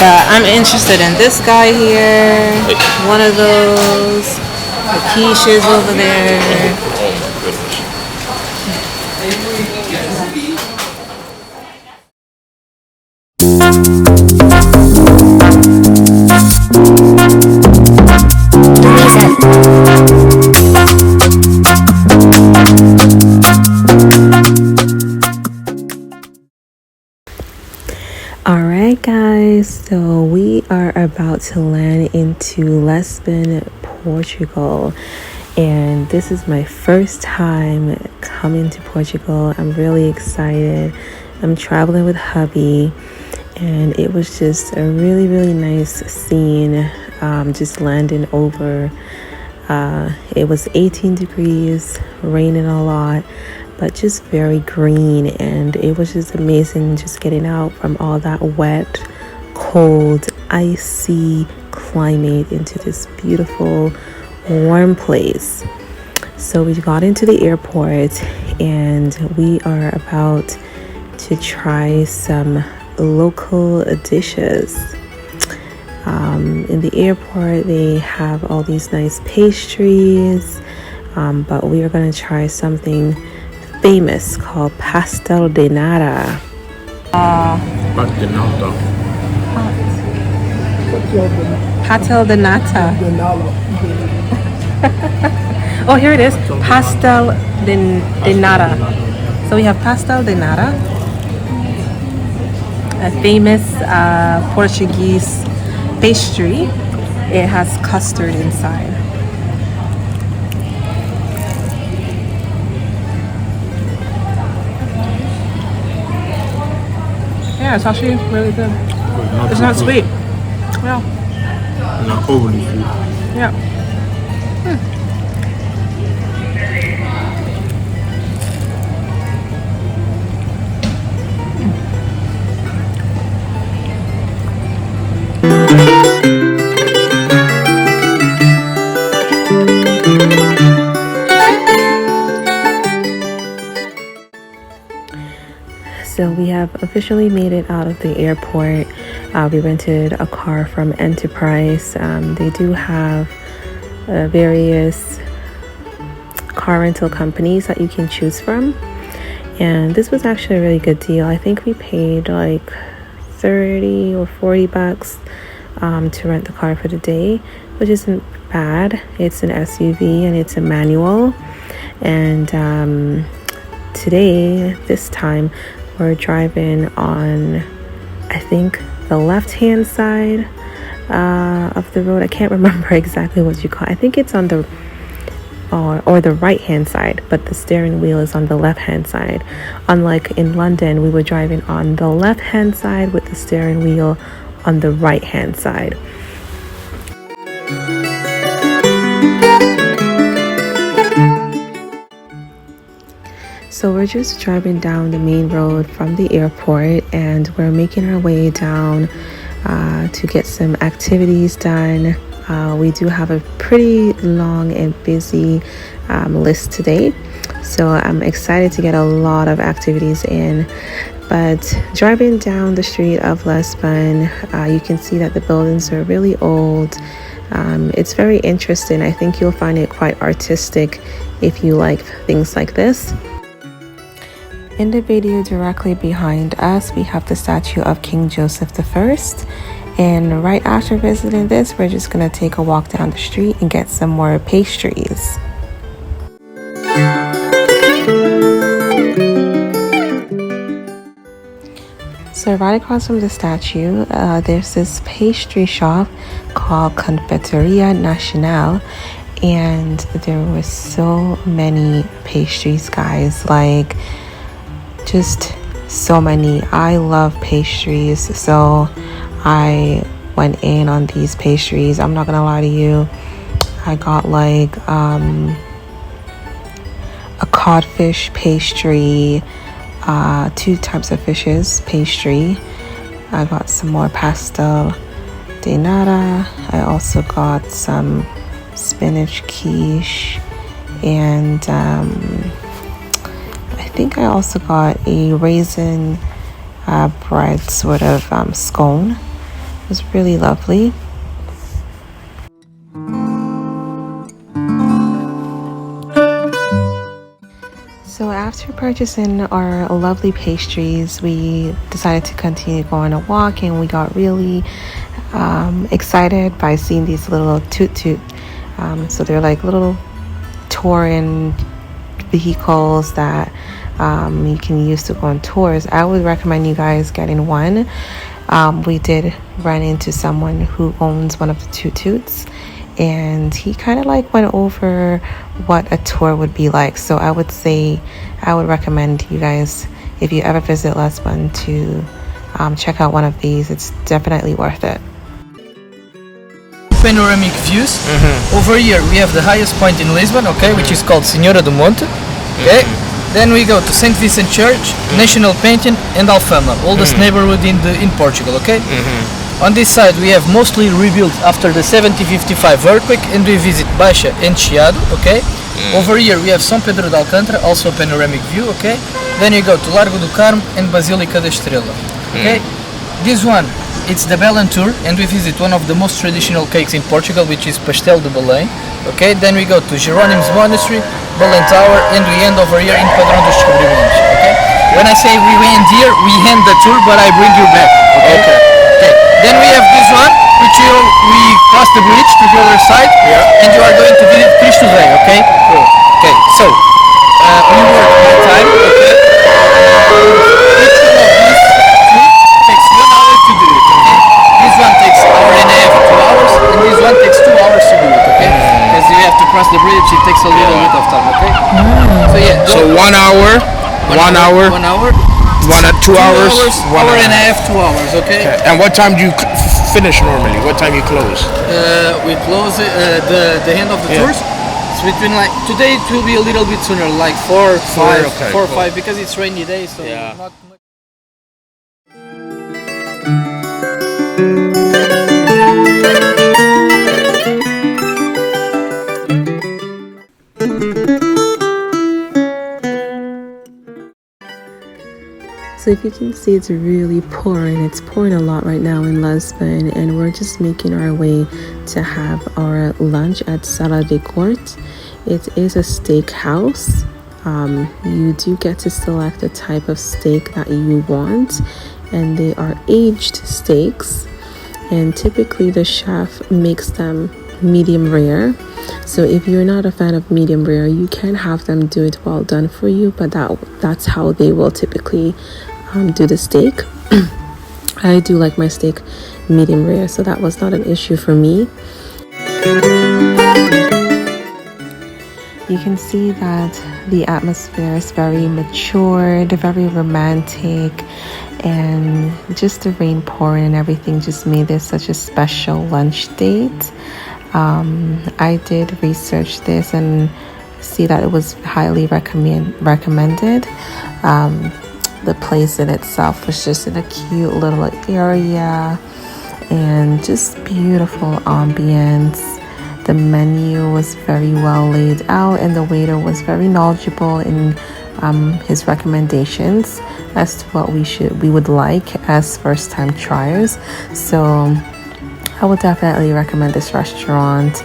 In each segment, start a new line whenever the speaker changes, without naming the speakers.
But I'm interested in this guy here. One of those. The quiches over there. Alright guys, so we are about to land into Lisbon, Portugal, and this is my first time coming to Portugal. I'm really excited. I'm traveling with hubby, and it was just a really nice scene, just landing over. It was 18 degrees, raining a lot, but just very green, and it was just amazing just getting out from all that wet, cold, icy climate into this beautiful, warm place. So we got into the airport, and we are about to try some local dishes. In the airport, they have all these nice pastries, but we are going to try something famous called Pastel De Nata.
Pastel De Nata.
Pastel De Nata. Oh, here it is. Pastel De Nata. So we have Pastel De Nata, a famous Portuguese pastry. It has custard inside. Yeah, it's actually really good. It's not sweet. Yeah.
Not overly sweet.
Yeah. So we have officially made it out of the airport. We rented a car from Enterprise. They do have various car rental companies that you can choose from. And this was actually a really good deal. I think we paid like 30 or 40 bucks to rent the car for the day, which isn't bad. It's an SUV and it's a manual. And today, this time, we're driving on, I think, the left-hand side of the road. I can't remember exactly what you call it. I think it's on the or the right-hand side, but the steering wheel is on the left-hand side. Unlike in London, we were driving on the left-hand side with the steering wheel on the right-hand side. So we're just driving down the main road from the airport, and we're making our way down to get some activities done. We do have a pretty long and busy list today, so I'm excited to get a lot of activities in. But driving down the street of Lisbon, you can see that the buildings are really old. It's very interesting. I think you'll find it quite artistic if you like things like this. In the video directly behind us, we have the statue of King Joseph I. And right after visiting this, we're just going to take a walk down the street and get some more pastries. So right across from the statue, there's this pastry shop called Confeitaria Nacional. And there were so many pastries, guys. Like, just so many. I love pastries, so I went in on these pastries. I'm not gonna lie to you, I got like a codfish pastry, 2 types of fishes pastry. I got some more pastel de nata. I also got some spinach quiche, and I think I also got a raisin bread sort of scone. It was really lovely. So after purchasing our lovely pastries, we decided to continue going on a walk, and we got really excited by seeing these little toot-toot. So they're like little touring vehicles that you can use to go on tours. I would recommend you guys getting one. We did run into someone who owns one of the toot-toots, and he kind of like went over what a tour would be like. So I would recommend you guys, if you ever visit Lisbon, to check out one of these. It's definitely worth it.
Panoramic views. Over here we have the highest point in Lisbon, okay, which is called Senhora do Monte, okay. Then we go to St. Vincent Church, National Painting, and Alfama, oldest neighborhood in Portugal, okay. On this side we have mostly rebuilt after the 1755 earthquake, and we visit Baixa and Chiado, okay. Over here we have São Pedro de Alcântara, also a panoramic view, okay. Then you go to Largo do Carmo and Basílica da Estrela, okay. This one, it's the Belém tour, and we visit one of the most traditional cakes in Portugal, which is Pastel de Belém, okay. Then we go to Jerónimos Monastery, Belém Tower, and we end over here in Padrão dos Descobrimentos, okay. When I say we end here, we end the tour, but I bring you back, okay. Then we have this one, which we cross the bridge to the other side, and you are going to visit Cristo Rei, okay? Okay, so we work on time, okay? Each one of these takes 1 hour to do it, okay? This one takes 1.5 hours, 2 hours, and this one takes 2 hours to do it, okay? Because you have to cross the bridge, it takes a little bit of time, okay? So yeah.
So 1 hour, 1 hour,
1 hour.
2 hours, 1
hour and a half, 2 hours, okay?
And what time do you finish normally? What time you close?
We close the end of the tours. It's between like, today it will be a little bit sooner, like 4, 5,
okay,
4,
cool.
5, because it's rainy day, so not much.
So if you can see, it's really pouring. It's pouring a lot right now in Lisbon, and we're just making our way to have our lunch at Sala de Corte. It is a steakhouse. You do get to select the type of steak that you want, and they are aged steaks, and typically the chef makes them medium rare. So if you're not a fan of medium rare, you can have them do it well done for you, but that's how they will typically do the steak. I do like my steak medium rare, so that was not an issue for me. You can see that the atmosphere is very matured, very romantic, and just the rain pouring and everything just made this such a special lunch date. I did research this and see that it was highly recommended. The place in itself was just in a cute little area and just beautiful ambience. The menu was very well laid out, and the waiter was very knowledgeable in his recommendations as to what we would like as first-time triers. So I would definitely recommend this restaurant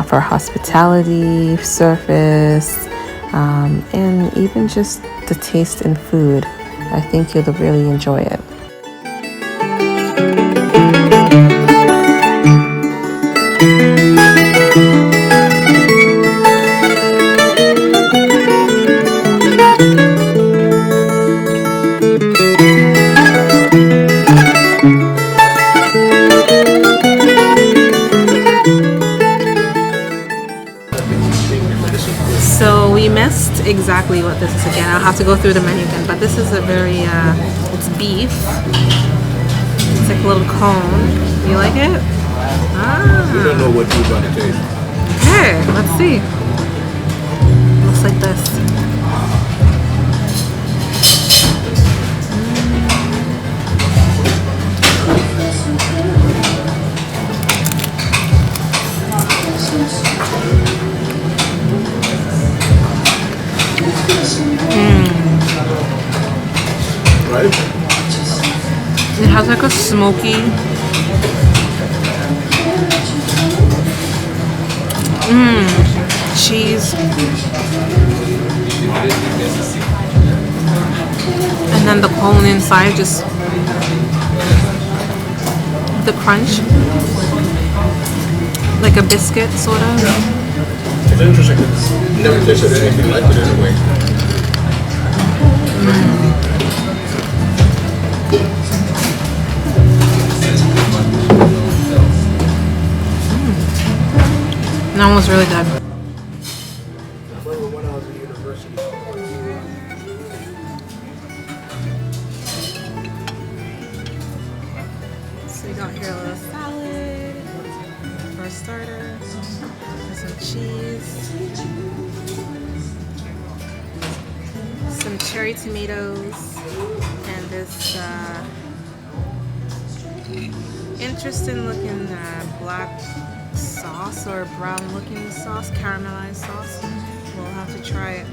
for hospitality, service, and even just the taste and food. I think you'll really enjoy it. So we missed exactly what this is again. I'll have to go through the menu again, but this is a very, it's beef. It's like a little cone. You like it? Ah.
We don't know what you're going to taste.
Okay, let's see. Looks like this.
Right?
It has like a smoky Cheese. And then the cone inside, just the crunch. Like a biscuit, sort of.
It's interesting. Never tasted anything like it in a way.
That one was really good. So we got here a little salad for a starter, and some cheese, some cherry tomatoes, and this interesting looking black sauce or brown looking sauce, caramelized sauce. We'll have to try it.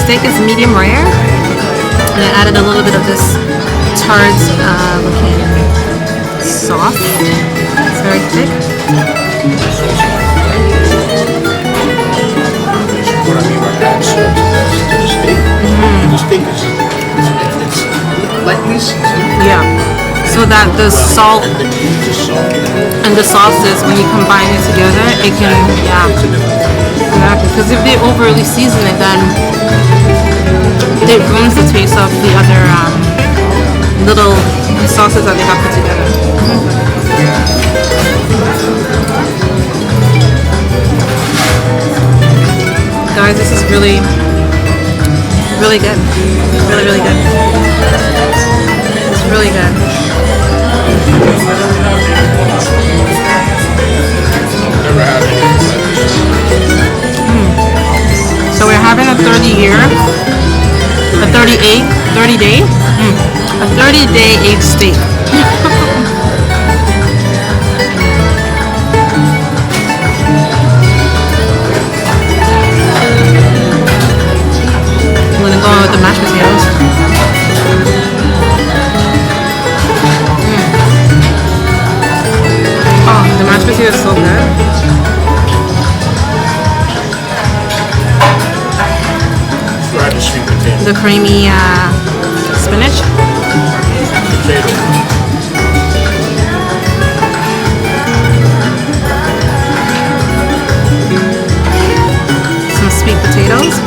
Steak is medium rare, and I added a little bit of this tart looking sauce. It's very thick.
What I mean by add salt to the steak. The steak is it's lightly seasoned.
Yeah. So that the salt and the sauces, when you combine it together, it can, exactly. Because if they overly season it, then it ruins the taste of the other little sauces that they have put together. Guys, this is really, really good. Really, really good. It's really good.
Never had anything like this.
So we're having a 30-day, a 30-day aged steak. I'm gonna go on with the mashed potatoes. creamy spinach. Some sweet potatoes.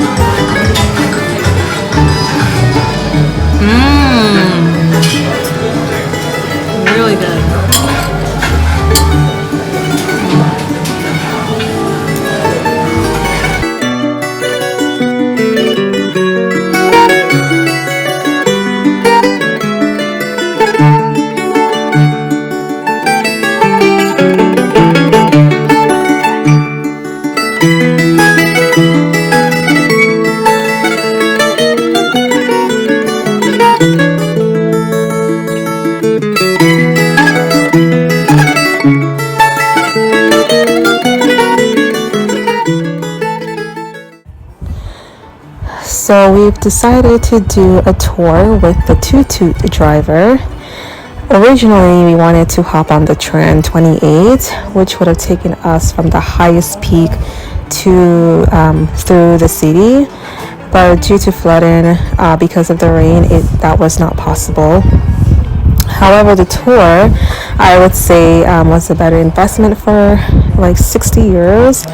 Really good. So we've decided to do a tour with the tuk-tuk driver. Originally, we wanted to hop on the Tram 28, which would have taken us from the highest peak to through the city, but due to flooding, because of the rain, that was not possible. However, the tour, I would say, was a better investment for like 60 euros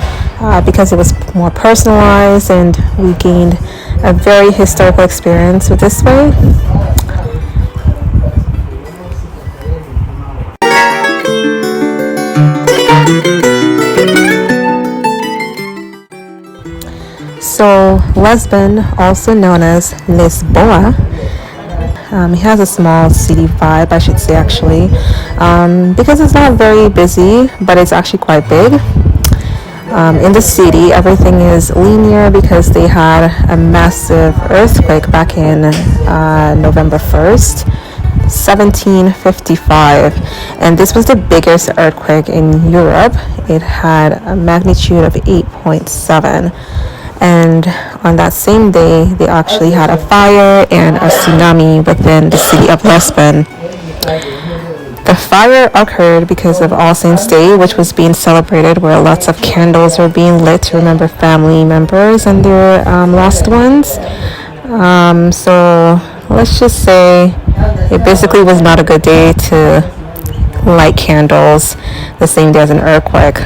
because it was more personalized and we gained a very historical experience with this way. So Lisbon, also known as Lisboa, it has a small city vibe, I should say, actually, because it's not very busy, but it's actually quite big. In the city, everything is linear because they had a massive earthquake back in November 1st, 1755, and this was the biggest earthquake in Europe. It had a magnitude of 8.7. And on that same day, they actually had a fire and a tsunami within the city of Lisbon. The fire occurred because of All Saints' Day, which was being celebrated, where lots of candles were being lit to remember family members and their lost ones. So let's just say it basically was not a good day to light candles the same day as an earthquake.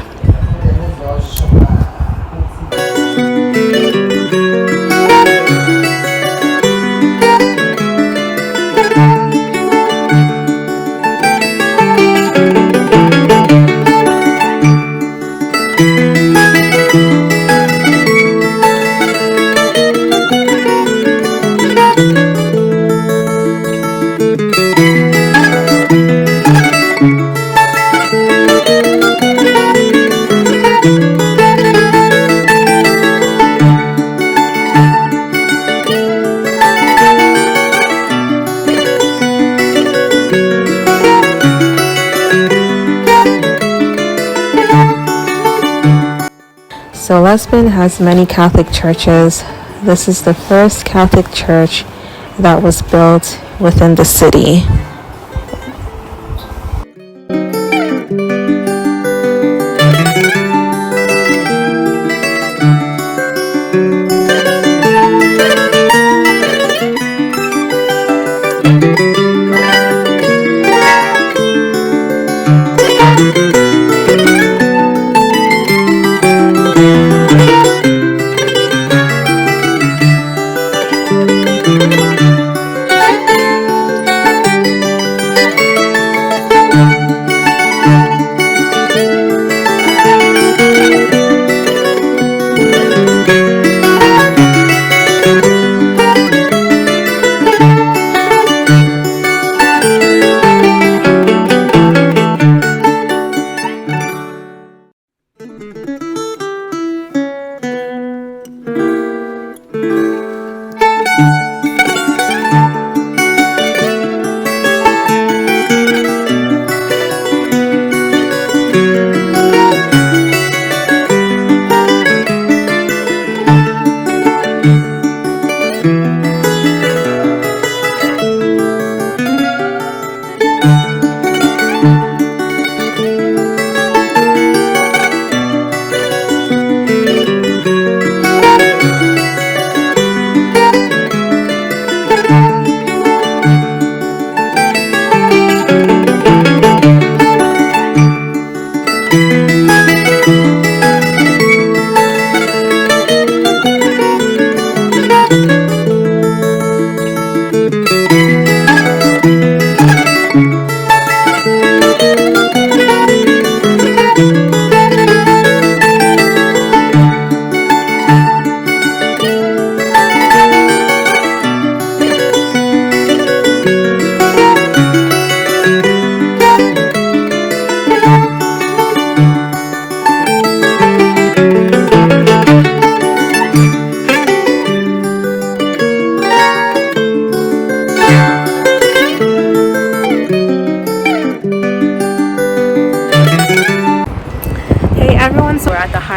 So Lisbon has many Catholic churches. This is the first Catholic church that was built within the city.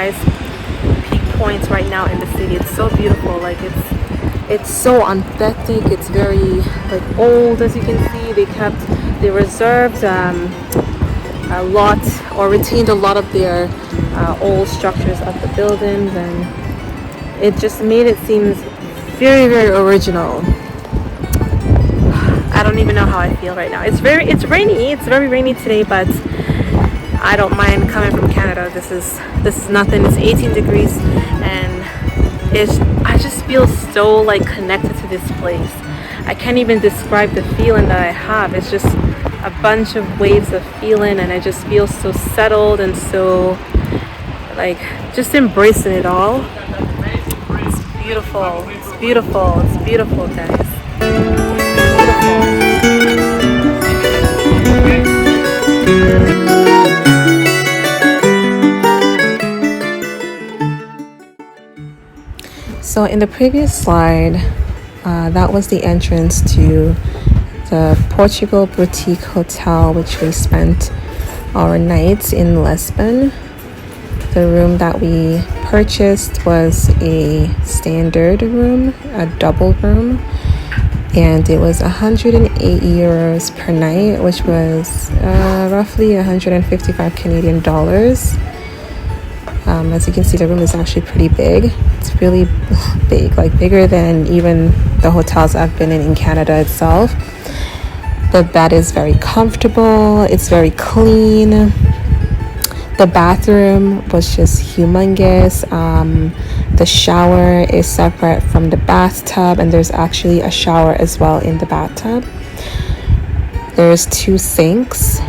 guys peak points right now in the city. It's so beautiful. Like it's so authentic. It's very like old, as you can see. They reserved a lot, or retained a lot of their old structures of the buildings, and it just made it seem very, very original. I don't even know how I feel right now. It's rainy. It's very rainy today, but I don't mind coming from Canada. This is nothing. It's 18 degrees, and I just feel so like connected to this place. I can't even describe the feeling that I have. It's just a bunch of waves of feeling, and I just feel so settled and so like just embracing it all. It's beautiful. It's beautiful. It's beautiful, guys. So in the previous slide, that was the entrance to the Portugal Boutique Hotel, which we spent our nights in Lisbon. The room that we purchased was a standard room, a double room, and it was 108 euros per night, which was roughly 155 Canadian dollars. As you can see, the room is actually pretty big. It's really big, like bigger than even the hotels I've been in Canada itself. The bed is very comfortable. It's very clean. The bathroom was just humongous. The shower is separate from the bathtub, and there's actually a shower as well in the bathtub. There's 2 sinks,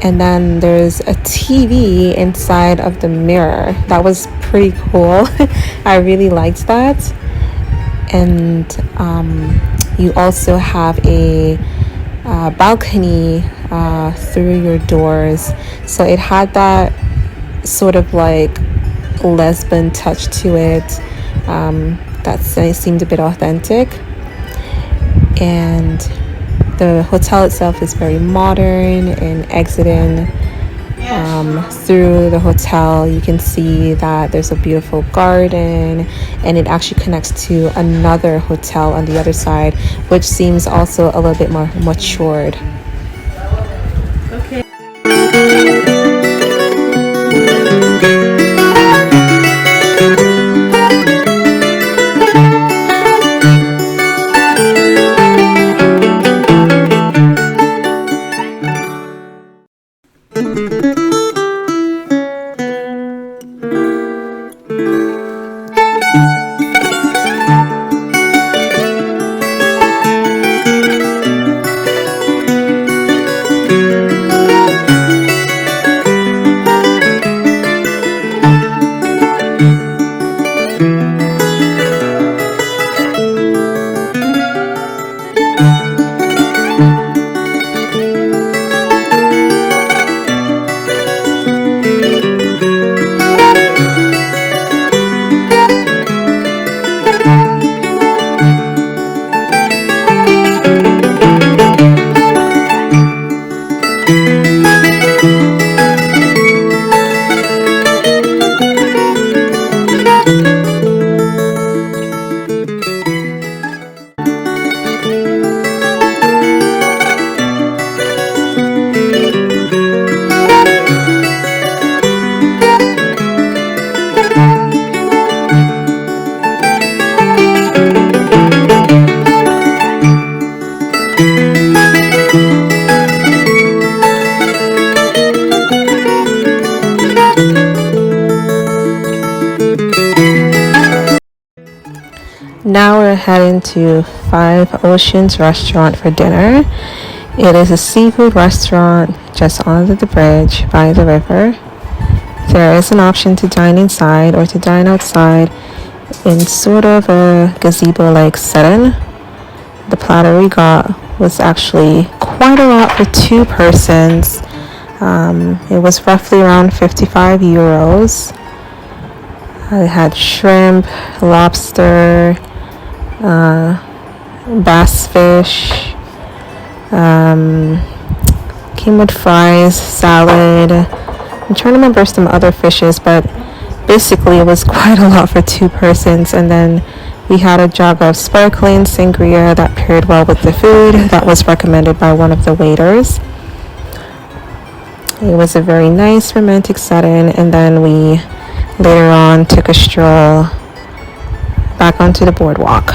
and then there's a TV inside of the mirror. That was pretty cool. I really liked that. And you also have a balcony through your doors, so it had that sort of like Lisbon touch to it. That seemed a bit authentic. And the hotel itself is very modern, and exiting through the hotel, you can see that there's a beautiful garden, and it actually connects to another hotel on the other side, which seems also a little bit more matured. Okay. Now we're heading to 5 Oceans restaurant for dinner. It is a seafood restaurant just under the bridge by the river. There is an option to dine inside or to dine outside in sort of a gazebo-like setting. The platter we got was actually quite a lot for 2 persons. It was roughly around 55 euros. I had shrimp, lobster, bass fish, came with fries, salad. I'm trying to remember some other fishes, but basically it was quite a lot for 2 persons. And then we had a jug of sparkling sangria that paired well with the food that was recommended by one of the waiters. It was a very nice romantic setting, and then we later on took a stroll back onto the boardwalk.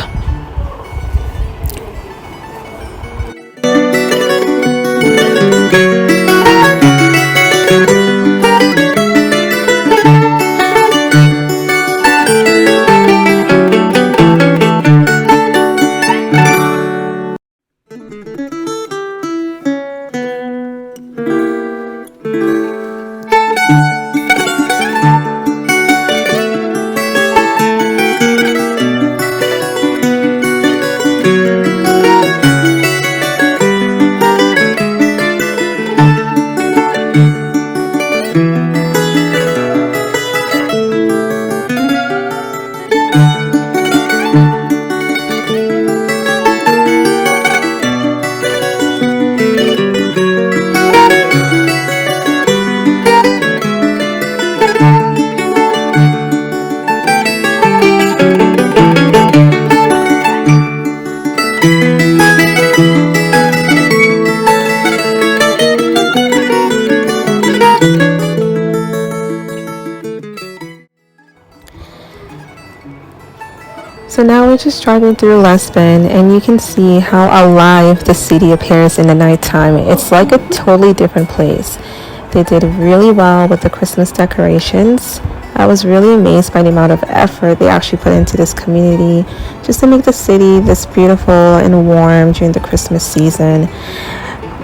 So now we're just driving through Lisbon, and you can see how alive the city appears in the nighttime. It's like a totally different place. They did really well with the Christmas decorations. I was really amazed by the amount of effort they actually put into this community just to make the city this beautiful and warm during the Christmas season.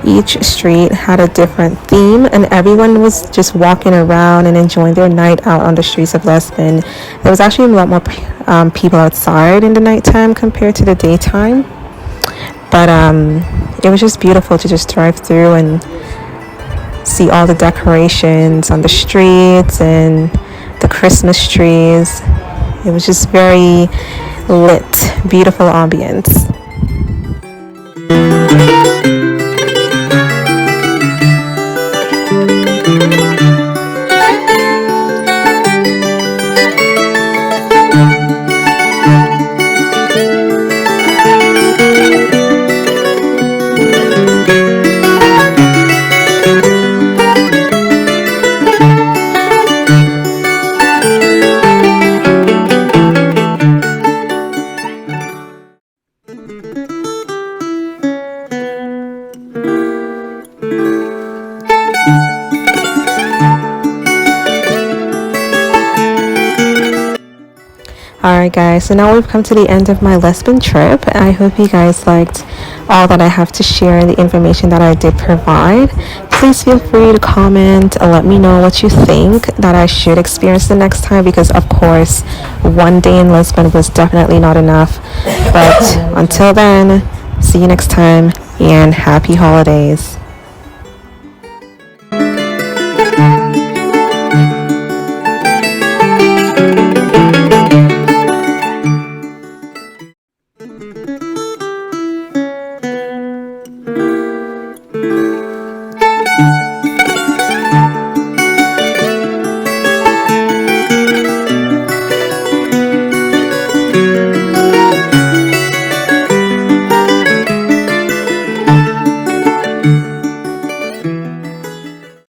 Each street had a different theme, and everyone was just walking around and enjoying their night out on the streets of Lisbon. There was actually a lot more people outside in the nighttime compared to the daytime, but it was just beautiful to just drive through and see all the decorations on the streets and the Christmas trees. It was just very lit, beautiful ambience. Alright guys, so now we've come to the end of my Lisbon trip. I hope you guys liked all that I have to share and the information that I did provide. Please feel free to comment and let me know what you think that I should experience the next time, because of course one day in Lisbon was definitely not enough. But until then, see you next time and happy holidays.